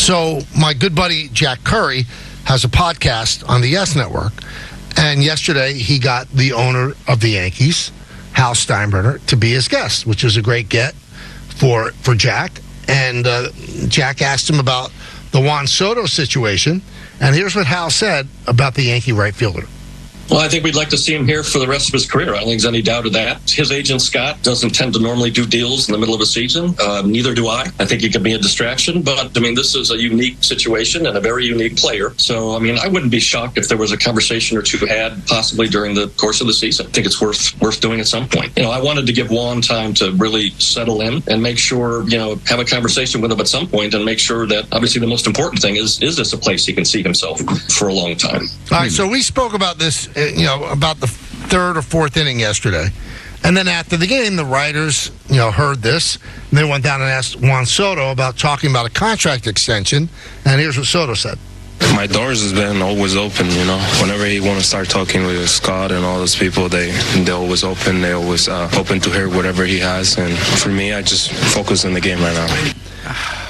So my good buddy Jack Curry has a podcast on the Yes Network. And yesterday he got the owner of the Yankees, Hal Steinbrenner, to be his guest, which was a great get for Jack. And Jack asked him about the Juan Soto situation. And here's what Hal said about the Yankee right fielder. Well, I think we'd like to see him here for the rest of his career. I don't think there's any doubt of that. His agent, Scott, doesn't tend to normally do deals in the middle of a season. Neither do I. I think he could be a distraction. But, I mean, this is a unique situation and a very unique player. So, I mean, I wouldn't be shocked if there was a conversation or two had possibly during the course of the season. I think it's worth doing at some point. You know, I wanted to give Juan time to really settle in and make sure, you know, have a conversation with him at some point and make sure that, obviously, the most important thing is this a place he can see himself for a long time? All right, so we spoke about this about the third or fourth inning yesterday. And then after the game, the writers, heard this. And they went down and asked Juan Soto about talking about a contract extension. And here's what Soto said. My doors has been always open, Whenever you want to start talking with Scott and all those people, they're always open. They're always open to hear whatever he has. And for me, I just focus on the game right now.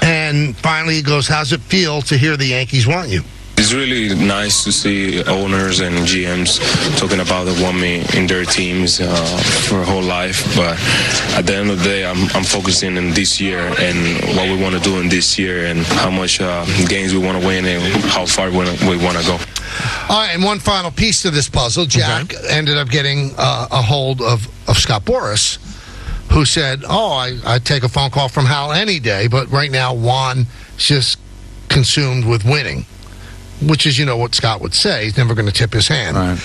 And finally, he goes, how's it feel to hear the Yankees want you? It's really nice to see owners and GMs talking about they want me in their teams for a whole life. But at the end of the day, I'm focusing on this year and what we want to do in this year and how much games we want to win and how far we want to go. All right, and one final piece to this puzzle. Jack ended up getting a hold of Scott Boras, who said, I'd take a phone call from Hal any day, but right now Juan's just consumed with winning. Which is, what Scott would say. He's never going to tip his hand. Right.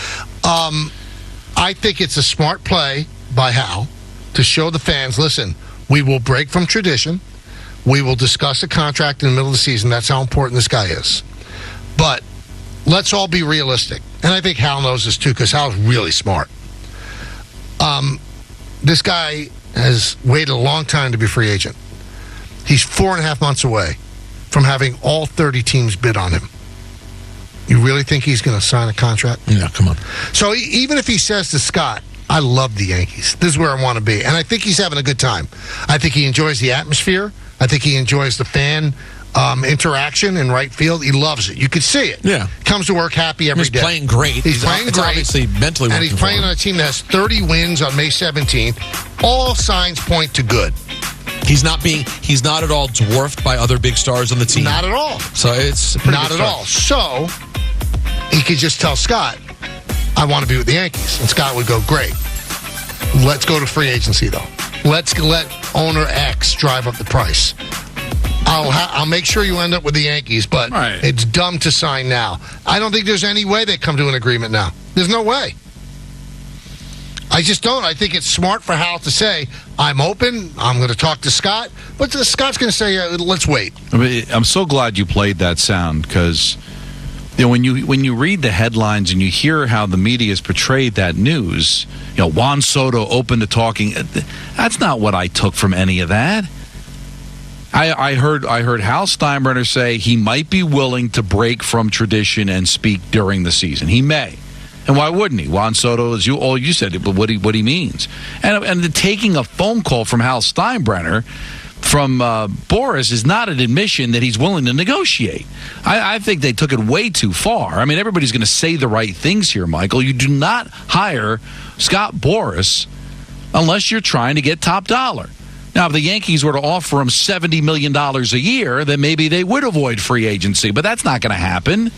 I think it's a smart play by Hal to show the fans, listen, we will break from tradition. We will discuss a contract in the middle of the season. That's how important this guy is. But let's all be realistic. And I think Hal knows this, too, because Hal's really smart. This guy has waited a long time to be a free agent. He's 4.5 months away from having all 30 teams bid on him. You really think he's going to sign a contract? Yeah, come on. So even if he says to Scott, I love the Yankees. This is where I want to be. And I think he's having a good time. I think he enjoys the atmosphere. I think he enjoys the fan interaction in right field. He loves it. You could see it. Yeah. Comes to work happy every day. He's playing great. He's playing great. Obviously mentally and he's playing on a team that has 30 wins on May 17th. All signs point to good. He's not at all dwarfed by other big stars on the team. Not at all. So it's not at all. So he could just tell Scott, I want to be with the Yankees. And Scott would go, great. Let's go to free agency, though. Let's let owner X drive up the price. I'll make sure you end up with the Yankees, but It's dumb to sign now. I don't think there's any way they come to an agreement now. There's no way. I just don't. I think it's smart for Hal to say, I'm open, I'm going to talk to Scott, but Scott's going to say, let's wait. I'm so glad you played that sound, because when you read the headlines and you hear how the media has portrayed that news, Juan Soto open to talking, that's not what I took from any of that. I heard Hal Steinbrenner say he might be willing to break from tradition and speak during the season. He may. And why wouldn't he? Juan Soto, as you said, but what he means. And taking a phone call from Hal Steinbrenner from Boras is not an admission that he's willing to negotiate. I think they took it way too far. I mean, everybody's going to say the right things here, Michael. You do not hire Scott Boras unless you're trying to get top dollar. Now, if the Yankees were to offer him $70 million a year, then maybe they would avoid free agency. But that's not going to happen.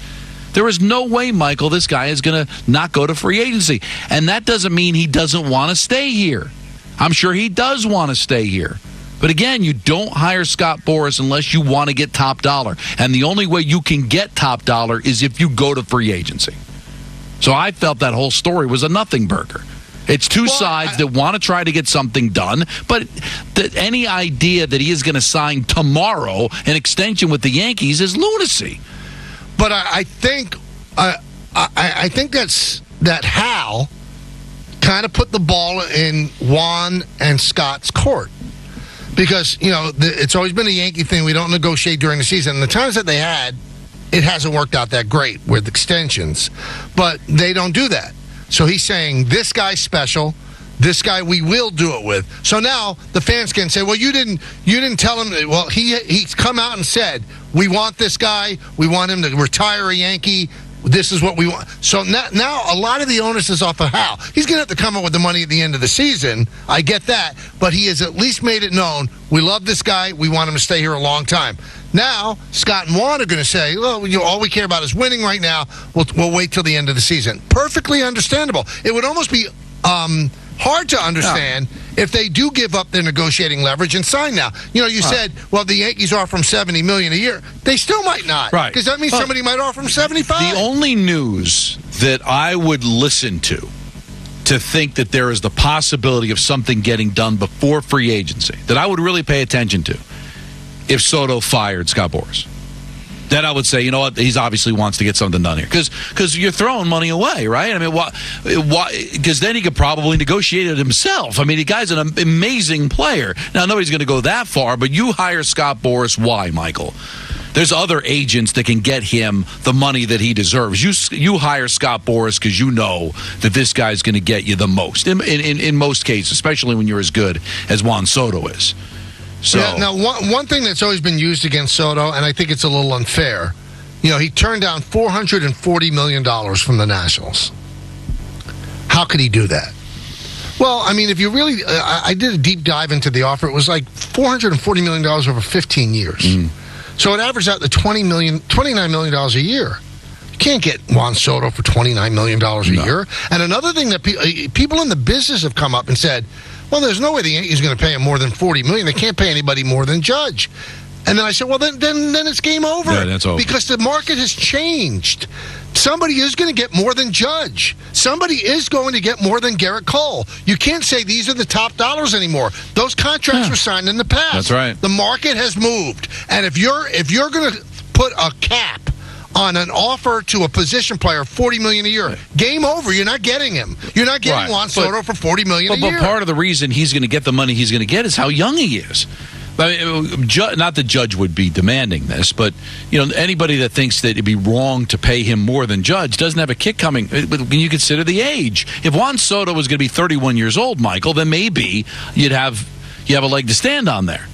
There is no way, Michael, this guy is going to not go to free agency. And that doesn't mean he doesn't want to stay here. I'm sure he does want to stay here. But again, you don't hire Scott Boras unless you want to get top dollar. And the only way you can get top dollar is if you go to free agency. So I felt that whole story was a nothing burger. It's two sides that want to try to get something done, but any idea that he is going to sign tomorrow an extension with the Yankees is lunacy. But I think that Hal kind of put the ball in Juan and Scott's court. Because, it's always been a Yankee thing. We don't negotiate during the season. And the times that they had, it hasn't worked out that great with extensions. But they don't do that. So he's saying, this guy's special. this guy we will do it with. So now the fans can say, well, you didn't tell him. Well, he's come out and said, we want this guy. We want him to retire a Yankee. This is what we want. So now a lot of the onus is off of Hal. He's going to have to come up with the money at the end of the season. I get that. But he has at least made it known, we love this guy. We want him to stay here a long time. Now, Scott and Juan are going to say, well, all we care about is winning right now. We'll wait till the end of the season. Perfectly understandable. It would almost be hard to understand if they do give up their negotiating leverage and sign now. You said, well, the Yankees offer him $70 million a year. They still might not. Right. Because that means somebody might offer him $75. The only news that I would listen to think that there is the possibility of something getting done before free agency, that I would really pay attention to, if Soto fired Scott Boras. Then I would say, you know what, he's obviously wants to get something done here. Because you're throwing money away, right? I mean, why? Because then he could probably negotiate it himself. I mean, the guy's an amazing player. Now, nobody's going to go that far, but you hire Scott Boras. Why, Michael? There's other agents that can get him the money that he deserves. You hire Scott Boras because you know that this guy's going to get you the most, in most cases, especially when you're as good as Juan Soto is. So now, one thing that's always been used against Soto, and I think it's a little unfair, he turned down $440 million from the Nationals. How could he do that? Well, I mean, if you really, I did a deep dive into the offer. It was like $440 million over 15 years. So it averaged out to $29 million a year. You can't get Juan Soto for $29 million a year. And another thing that people in the business have come up and said, well, there's no way the Yankees are going to pay him more than $40 million. They can't pay anybody more than Judge. And then I said, well, then it's game over. Yeah, that's over. Because the market has changed. Somebody is going to get more than Judge. Somebody is going to get more than Garrett Cole. You can't say these are the top dollars anymore. Those contracts were signed in the past. That's right. The market has moved. And if you're going to put a cap on an offer to a position player of $40 million a year, game over. You're not getting him. You're not getting Juan Soto for $40 million a year. But part of the reason he's going to get the money he's going to get is how young he is. I mean, not that Judge would be demanding this, but anybody that thinks that it'd be wrong to pay him more than Judge doesn't have a kick coming. When you consider the age, if Juan Soto was going to be 31 years old, Michael, then maybe you have a leg to stand on there.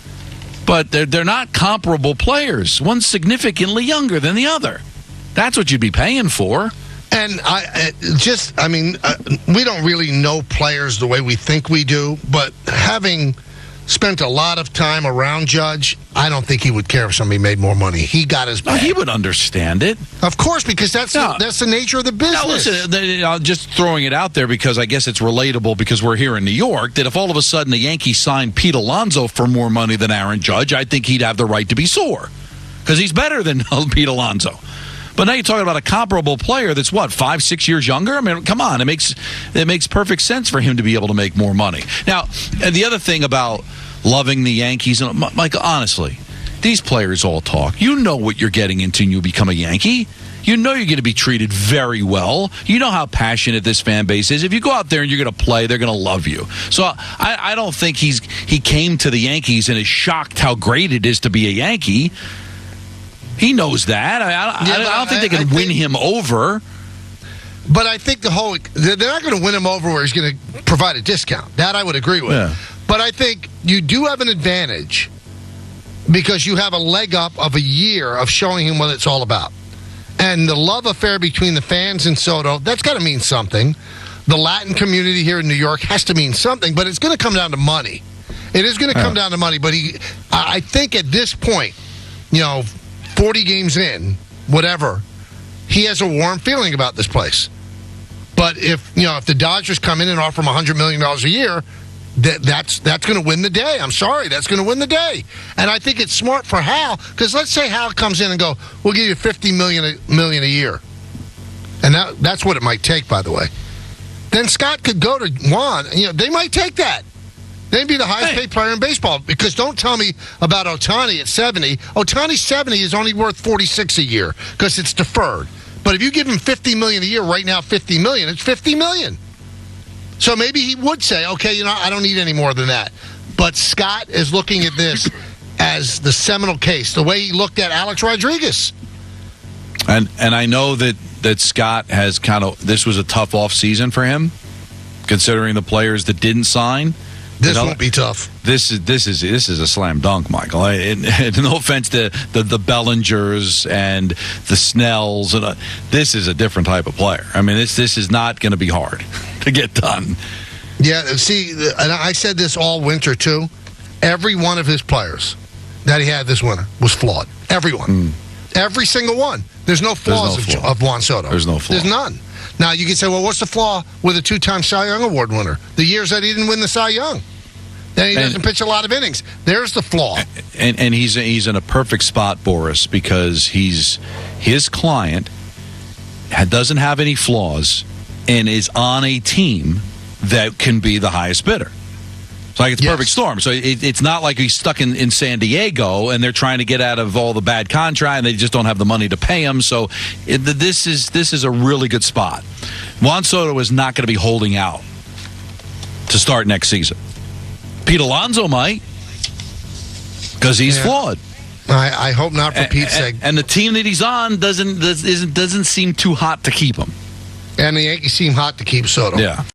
But they're not comparable players. One's significantly younger than the other. That's what you'd be paying for. And we don't really know players the way we think we do, but having spent a lot of time around Judge, I don't think he would care if somebody made more money. He got his bag. He would understand it. Of course, because that's the nature of the business. Now, listen, I'm just throwing it out there because I guess it's relatable because we're here in New York, that if all of a sudden the Yankees signed Pete Alonso for more money than Aaron Judge, I think he'd have the right to be sore because he's better than Pete Alonso. But now you're talking about a comparable player that's, 5-6 years younger? I mean, come on. It makes perfect sense for him to be able to make more money. Now, and the other thing about loving the Yankees, and Mike, honestly, these players all talk. You know what you're getting into when you become a Yankee. You know you're going to be treated very well. You know how passionate this fan base is. If you go out there and you're going to play, they're going to love you. So I don't think he came to the Yankees and is shocked how great it is to be a Yankee. He knows that. I don't think they can win him over. But I think they're not going to win him over where he's going to provide a discount. That I would agree with. Yeah. But I think you do have an advantage because you have a leg up of a year of showing him what it's all about. And the love affair between the fans and Soto, that's got to mean something. The Latin community here in New York has to mean something, but it's going to come down to money. It is going to come down to money. But I think at this point, 40 games in, whatever, he has a warm feeling about this place. But if the Dodgers come in and offer him $100 million a year, that's going to win the day. I'm sorry, that's going to win the day. And I think it's smart for Hal, because let's say Hal comes in and go, we'll give you $50 million a year. And that's what it might take, by the way. Then Scott could go to Juan. They might take that. They'd be the highest paid player in baseball, because don't tell me about Ohtani at 70. Ohtani 70 is only worth 46 a year because it's deferred. But if you give him $50 million a year right now, $50 million, it's $50 million. So maybe he would say, okay, I don't need any more than that. But Scott is looking at this as the seminal case, the way he looked at Alex Rodriguez. And I know that Scott has this was a tough off season for him. considering the players that didn't sign. This won't be tough. This is a slam dunk, Michael. No offense to the Bellingers and the Snells, and this is a different type of player. I mean, this is not going to be hard to get done. Yeah, see, and I said this all winter too. Every one of his players that he had this winter was flawed. Everyone, every single one. There's no flaws of Juan Soto. There's no flaw. There's none. Now, you can say, well, what's the flaw with a 2-time Cy Young Award winner? The years that he didn't win the Cy Young. Then he doesn't pitch a lot of innings. There's the flaw. And he's in a perfect spot, Boras, because his client doesn't have any flaws and is on a team that can be the highest bidder. It's like it's a perfect storm. So it's not like he's stuck in San Diego and they're trying to get out of all the bad contract and they just don't have the money to pay him. So this is a really good spot. Juan Soto is not going to be holding out to start next season. Pete Alonso might, because he's flawed. I hope not, for Pete's sake. And the team that he's on doesn't seem too hot to keep him. And the Yankees seem hot to keep Soto. Yeah.